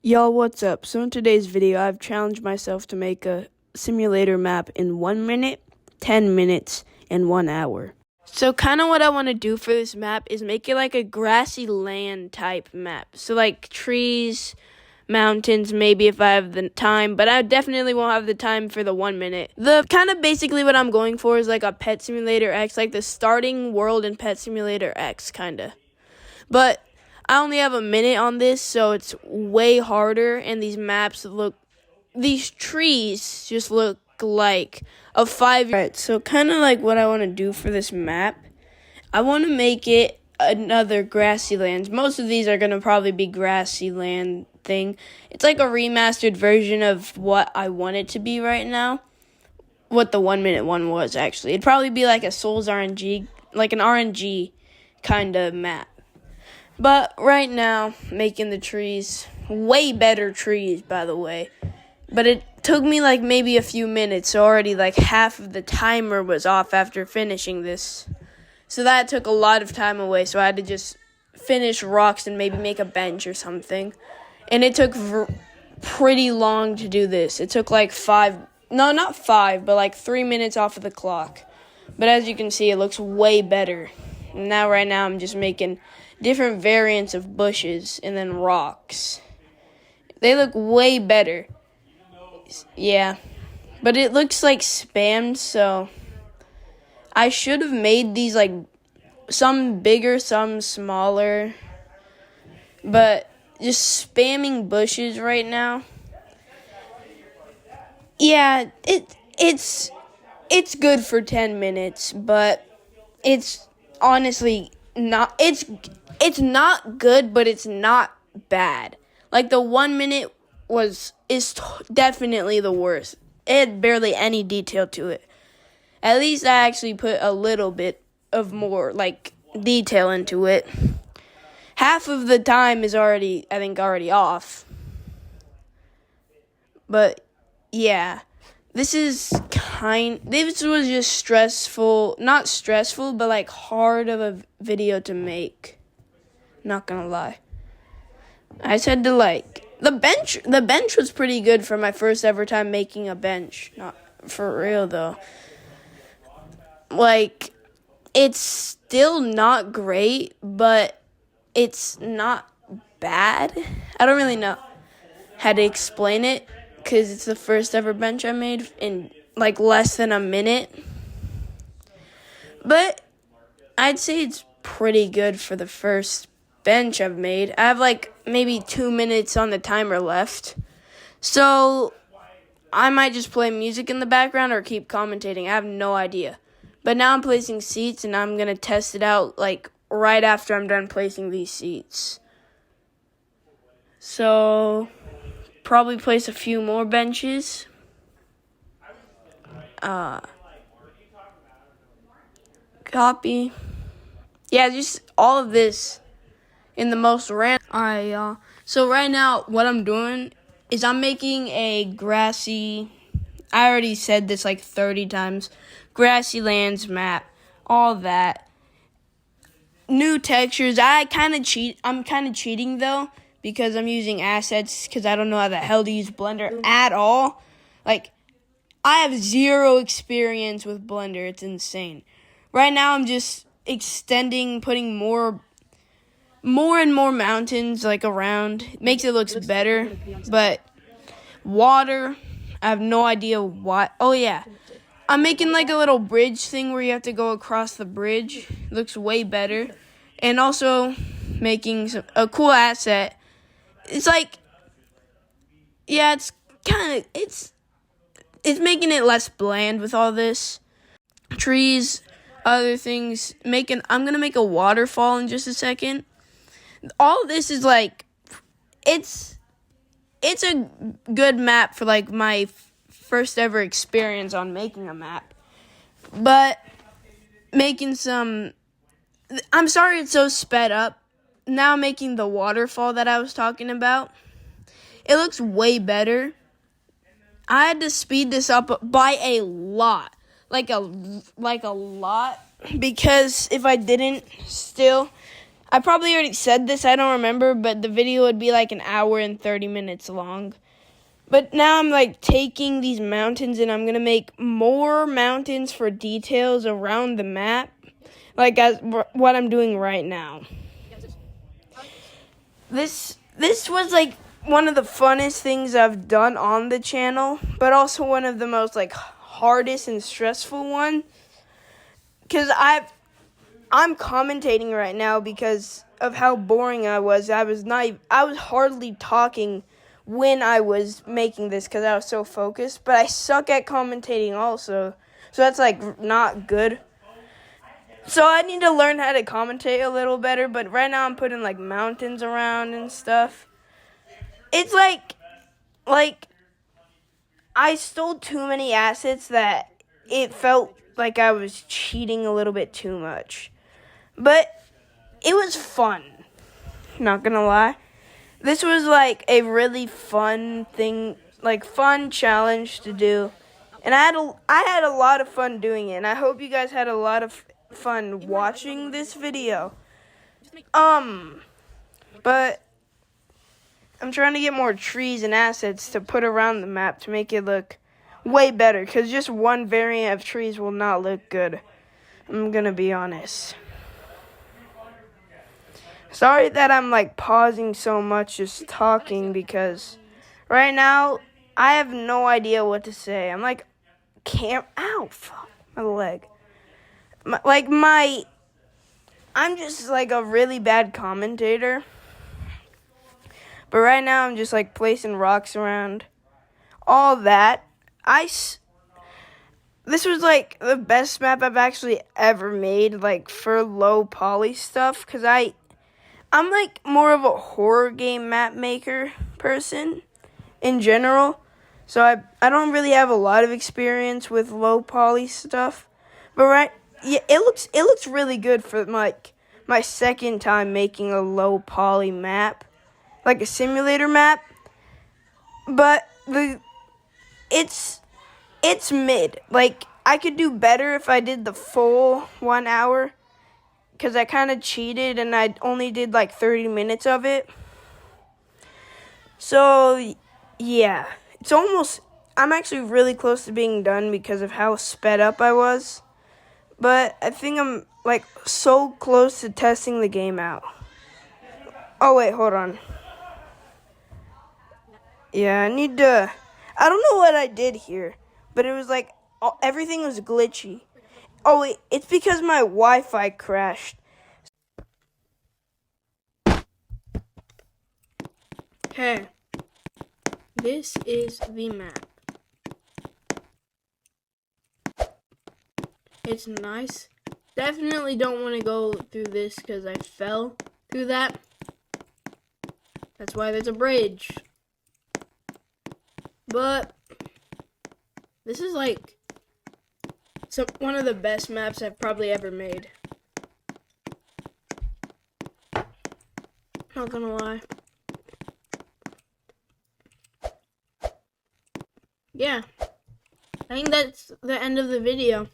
Y'all, what's up? So in today's video, I've challenged myself to make a simulator map in 1 minute, 10 minutes, and 1 hour. So kind of what I want to do for this map is make it like a grassy land type map. So like trees, mountains, maybe if I have the time, but I definitely won't have the time for the 1 minute. The kind of basically what I'm going for is like a Pet Simulator X, like the starting world in Pet Simulator X kind of. But I only have a minute on this, so it's way harder, and these trees just look like a 5-year. Alright, so kind of like what I want to do for this map, I want to make it another grassy land. Most of these are going to probably be grassy land thing. It's like a remastered version of what I want it to be right now. What the 1 minute one was, actually. It'd probably be like a Souls RNG, like an RNG kind of map. But right now, making the trees, way better trees, by the way. But it took me like maybe a few minutes, so already like half of the timer was off after finishing this. So that took a lot of time away, so I had to just finish rocks and maybe make a bench or something. And it took pretty long to do this. It took like 3 minutes off of the clock. But as you can see, it looks way better. Now, right now, I'm just making different variants of bushes and then rocks. They look way better. Yeah. But it looks like spammed, so I should have made these like some bigger, some smaller. But just spamming bushes right now. Yeah, it's good for 10 minutes, but it's honestly not it's not good, but it's not bad. Like the 1 minute is definitely the worst. It had barely any detail to it. At least I actually put a little bit of more like detail into it. Half of the time is already off. But yeah, this was just stressful, not stressful, but like hard of a video to make. Not gonna lie. I said to like the bench was pretty good for my first ever time making a bench. Not for real though. Like it's still not great, but it's not bad. I don't really know how to explain it because it's the first ever bench I made in like less than a minute. But I'd say it's pretty good for the first bench I've made. I have like maybe 2 minutes on the timer left. So I might just play music in the background or keep commentating. I have no idea. But now I'm placing seats and I'm going to test it out like right after I'm done placing these seats. So probably place a few more benches. Copy. Yeah, just all of this in the most random. Alright, y'all. So right now, what I'm doing is I'm making a grassy, I already said this like 30 times, grassy lands map, all that. New textures. I'm kind of cheating though, because I'm using assets, because I don't know how the hell to use Blender at all. Like, I have zero experience with Blender. It's insane. Right now, I'm just extending, putting more and more mountains like around. It makes it look better. But water, I have no idea why. Oh yeah, I'm making like a little bridge thing where you have to go across the bridge. It looks way better. And also making a cool asset. It's like, yeah, it's making it less bland with all this. Trees, other things. I'm going to make a waterfall in just a second. All of this is like, it's a good map for like my first ever experience on making a map. But I'm sorry it's so sped up. Now making the waterfall that I was talking about, it looks way better. I had to speed this up by a lot. Like a lot. Because if I didn't still, I probably already said this, I don't remember, but the video would be like an hour and 30 minutes long. But now I'm like taking these mountains and I'm going to make more mountains for details around the map, like as what I'm doing right now. This was like one of the funnest things I've done on the channel, but also one of the most like hardest and stressful one, because I'm commentating right now because of how boring I was. I was hardly talking when I was making this because I was so focused, but I suck at commentating also, so that's like not good. So I need to learn how to commentate a little better, but right now I'm putting like mountains around and stuff. It's like I stole too many assets that it felt like I was cheating a little bit too much. But it was fun, not gonna lie. This was like a really fun thing, like fun challenge to do. And I had a lot of fun doing it, and I hope you guys had a lot of fun watching this video. But I'm trying to get more trees and assets to put around the map to make it look way better, because just one variant of trees will not look good. I'm gonna be honest. Sorry that I'm like pausing so much just talking, because right now I have no idea what to say. I'm like, ow, fuck, my leg. I'm just like a really bad commentator. But right now I'm just like placing rocks around. All that. This was like the best map I've actually ever made, like for low poly stuff, because I'm like more of a horror game map maker person in general. So I don't really have a lot of experience with low poly stuff. But it looks really good for my second time making a low poly map, like a simulator map. But it's mid. Like I could do better if I did the full 1 hour, because I kind of cheated and I only did like 30 minutes of it. So yeah, I'm actually really close to being done because of how sped up I was. But I think I'm like so close to testing the game out. Oh wait, hold on. Yeah, I don't know what I did here, but it was like everything was glitchy. Oh wait, it's because my Wi-Fi crashed. Okay, this is the map. It's nice. Definitely don't want to go through this because I fell through that. That's why there's a bridge. But this is like one of the best maps I've probably ever made. Not gonna lie. Yeah. I think that's the end of the video.